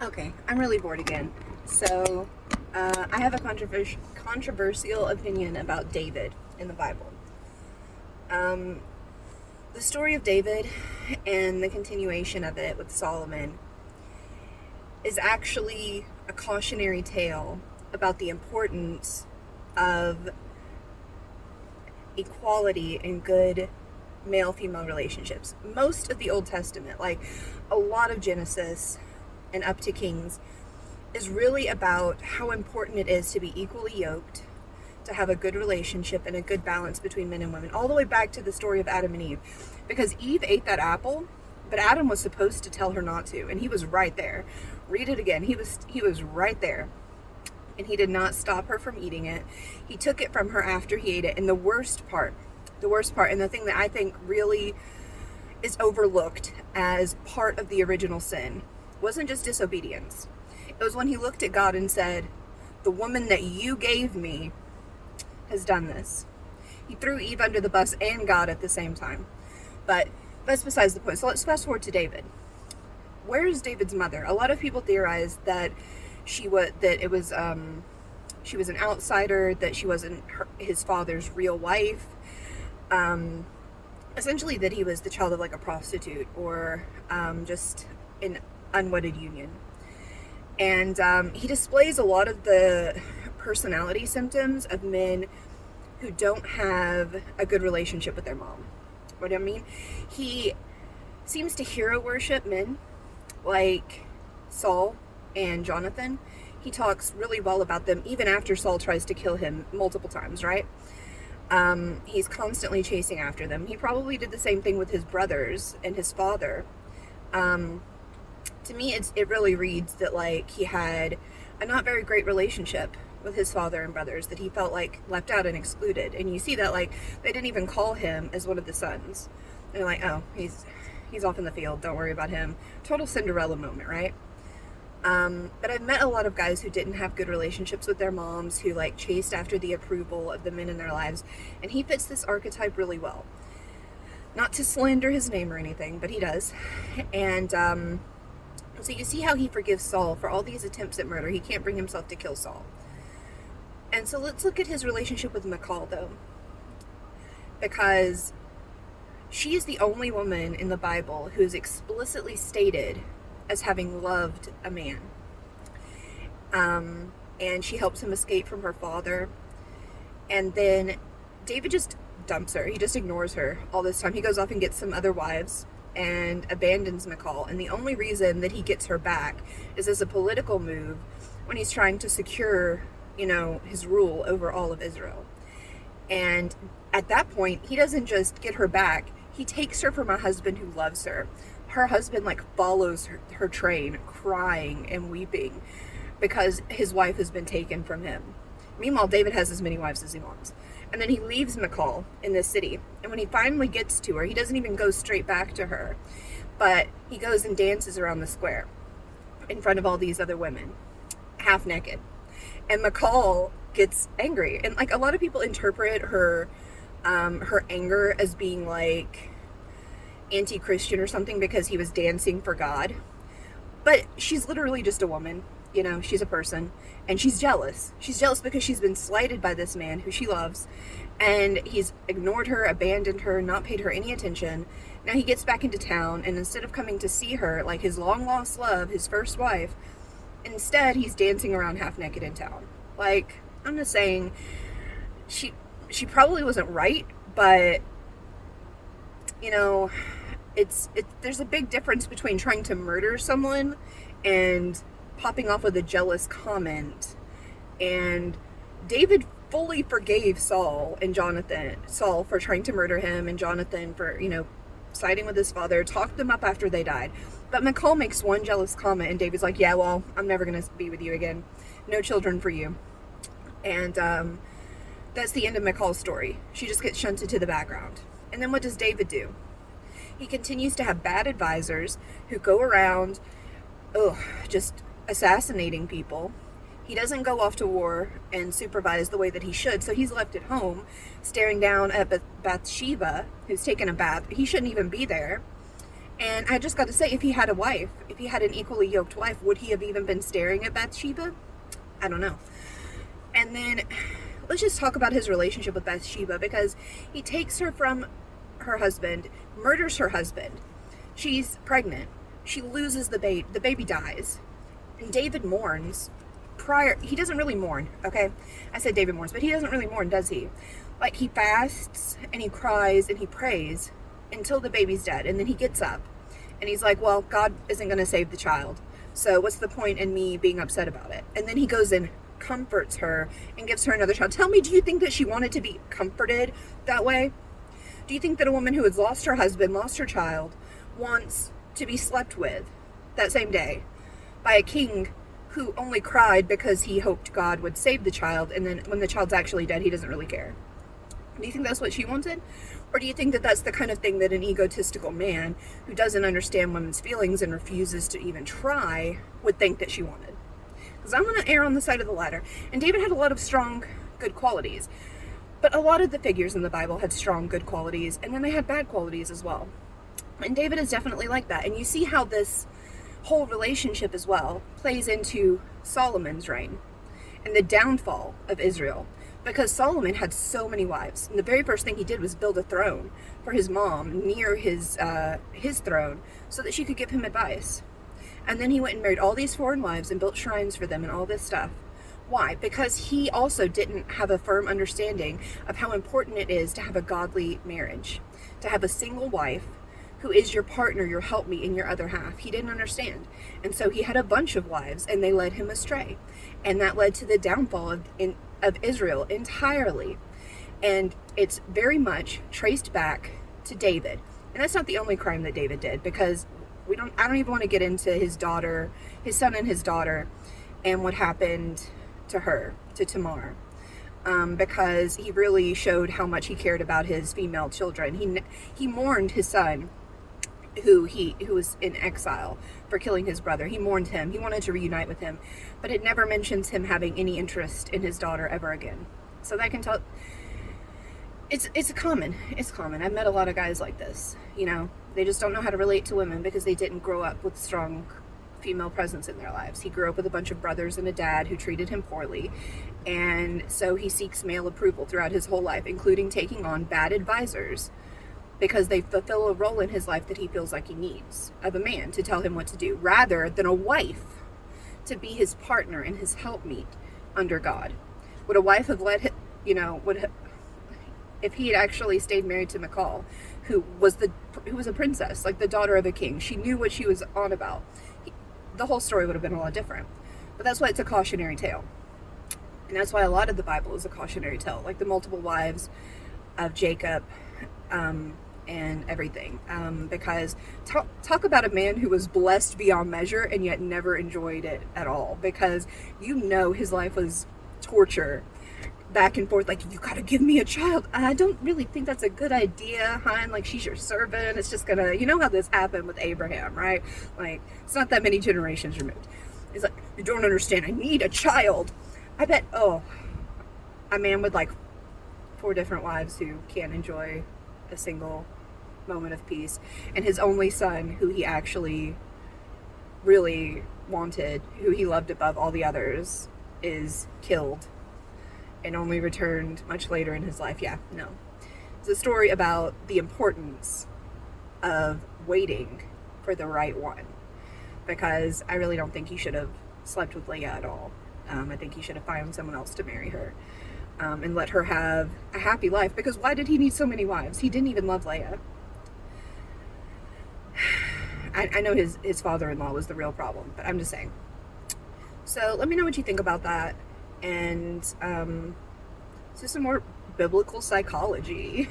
Okay, I'm really bored again. So, I have a controversial opinion about David in the Bible. Um, the story of David and the continuation of it with Solomon is actually a cautionary tale about the importance of equality and good male female relationships. Most of the Old Testament, like a lot of Genesis and up to Kings, is really about how important it is to be equally yoked, to have a good relationship and a good balance between men and women, all the way back to the story of Adam and Eve. Because Eve ate that apple, but Adam was supposed to tell her not to, and he was right there. Read it again. He was right there. And he did not stop her from eating it. He took it from her after he ate it. And the worst part, and the thing that I think really is overlooked as part of the original sin, wasn't just disobedience. It was when he looked at God and said, "The woman that you gave me has done this." He threw Eve under the bus and God at the same time. But that's besides the point. So let's fast forward to David. Where is David's mother? A lot of people theorize that she was an outsider, that she wasn't his father's real wife. Essentially, that he was the child of like a prostitute or just an unwedded union. And he displays a lot of the personality symptoms of men who don't have a good relationship with their mom. What I mean? He seems to hero worship men like Saul and Jonathan. He talks really well about them even after Saul tries to kill him multiple times, right? He's constantly chasing after them. He probably did the same thing with his brothers and his father. To me, it really reads that like he had a not very great relationship with his father and brothers, that he felt like left out and excluded. And you see that like they didn't even call him as one of the sons. They're like, oh, he's off in the field, don't worry about him. Total Cinderella moment, right? But I've met a lot of guys who didn't have good relationships with their moms, who like chased after the approval of the men in their lives, and he fits this archetype really well. Not to slander his name or anything, but he does. And so you see how he forgives Saul for all these attempts at murder. He can't bring himself to kill Saul. And so let's look at his relationship with Michal, though, because she is the only woman in the Bible who is explicitly stated as having loved a man. And she helps him escape from her father. And then David just dumps her. He just ignores her all this time. He goes off and gets some other wives and abandons Michal. And the only reason that he gets her back is as a political move when he's trying to secure, his rule over all of Israel. And at that point, he doesn't just get her back. He takes her from a husband who loves her. Her husband follows her train, crying and weeping because his wife has been taken from him. Meanwhile, David has as many wives as he wants. And then he leaves Michal in this city. And when he finally gets to her, he doesn't even go straight back to her, but he goes and dances around the square in front of all these other women, half naked. And Michal gets angry. And a lot of people interpret her anger as being anti-Christian or something because he was dancing for God. But she's literally just a woman. She's a person, and she's jealous. She's jealous because she's been slighted by this man who she loves, and he's ignored her, abandoned her, not paid her any attention. Now he gets back into town, and instead of coming to see her like his long lost love, his first wife, instead he's dancing around half naked in town. I'm just saying, she probably wasn't right, but there's a big difference between trying to murder someone and popping off with a jealous comment. And David fully forgave Saul for trying to murder him, and Jonathan for, siding with his father, talked them up after they died. But Michal makes one jealous comment, and David's like, yeah, well, I'm never going to be with you again. No children for you. And that's the end of Michal's story. She just gets shunted to the background. And then what does David do? He continues to have bad advisors who go around, just assassinating people. He doesn't go off to war and supervise the way that he should, so he's left at home staring down at Bathsheba, who's taken a bath. He shouldn't even be there. And I just got to say, if he had a wife, if he had an equally yoked wife, would he have even been staring at Bathsheba? I don't know. And then let's just talk about his relationship with Bathsheba, because he takes her from her husband, murders her husband. She's pregnant. She loses the baby. The baby dies. And David mourns. He doesn't really mourn, okay? I said David mourns, but he doesn't really mourn, does he? Like, he fasts and he cries and he prays until the baby's dead. And then he gets up and he's like, well, God isn't going to save the child, so what's the point in me being upset about it? And then he goes and comforts her and gives her another child. Tell me, do you think that she wanted to be comforted that way? Do you think that a woman who has lost her husband, lost her child, wants to be slept with that same day by a king who only cried because he hoped God would save the child, and then when the child's actually dead, he doesn't really care? Do you think that's what she wanted? Or do you think that that's the kind of thing that an egotistical man who doesn't understand women's feelings and refuses to even try would think that she wanted? Because I'm going to err on the side of the latter. And David had a lot of strong, good qualities. But a lot of the figures in the Bible had strong, good qualities, and then they had bad qualities as well. And David is definitely like that. And you see how this whole relationship as well plays into Solomon's reign and the downfall of Israel. Because Solomon had so many wives. And the very first thing he did was build a throne for his mom near his throne so that she could give him advice. And then he went and married all these foreign wives and built shrines for them and all this stuff. Why? Because he also didn't have a firm understanding of how important it is to have a godly marriage. To have a single wife who is your partner, your helpmeet, and your other half. He didn't understand. And so he had a bunch of wives and they led him astray. And that led to the downfall of Israel entirely. And it's very much traced back to David. And that's not the only crime that David did, because I don't even want to get into his son and his daughter and what happened to her, to Tamar. Because he really showed how much he cared about his female children. He mourned his son who was in exile for killing his brother. He mourned him. He wanted to reunite with him, but it never mentions him having any interest in his daughter ever again. So that can tell. It's common. It's common. I've met a lot of guys like this. They just don't know how to relate to women because they didn't grow up with strong female presence in their lives. He grew up with a bunch of brothers and a dad who treated him poorly, and so he seeks male approval throughout his whole life, including taking on bad advisors, because they fulfill a role in his life that he feels like he needs of a man to tell him what to do, rather than a wife to be his partner and his helpmeet under God. Would a wife have let him, if he had actually stayed married to Michal, who was a princess, like the daughter of a king, she knew what she was on about, the whole story would have been a lot different. But that's why it's a cautionary tale. And that's why a lot of the Bible is a cautionary tale, like the multiple wives of Jacob, and everything, because talk about a man who was blessed beyond measure and yet never enjoyed it at all, because his life was torture, back and forth, like, you gotta give me a child. I don't really think that's a good idea, hon. Like, she's your servant. It's just gonna, how this happened with Abraham, right? Like, it's not that many generations removed. It's like, you don't understand. I need a child. I bet, a man with like 4 different wives who can't enjoy a single moment of peace, and his only son, who he actually really wanted, who he loved above all the others, is killed and only returned much later in his life. Yeah, no. It's a story about the importance of waiting for the right one, because I really don't think he should have slept with Leah at all. I think he should have found someone else to marry her, and let her have a happy life, because why did he need so many wives? He didn't even love Leah. I know his father-in-law was the real problem, but I'm just saying. So let me know what you think about that. And just some more biblical psychology.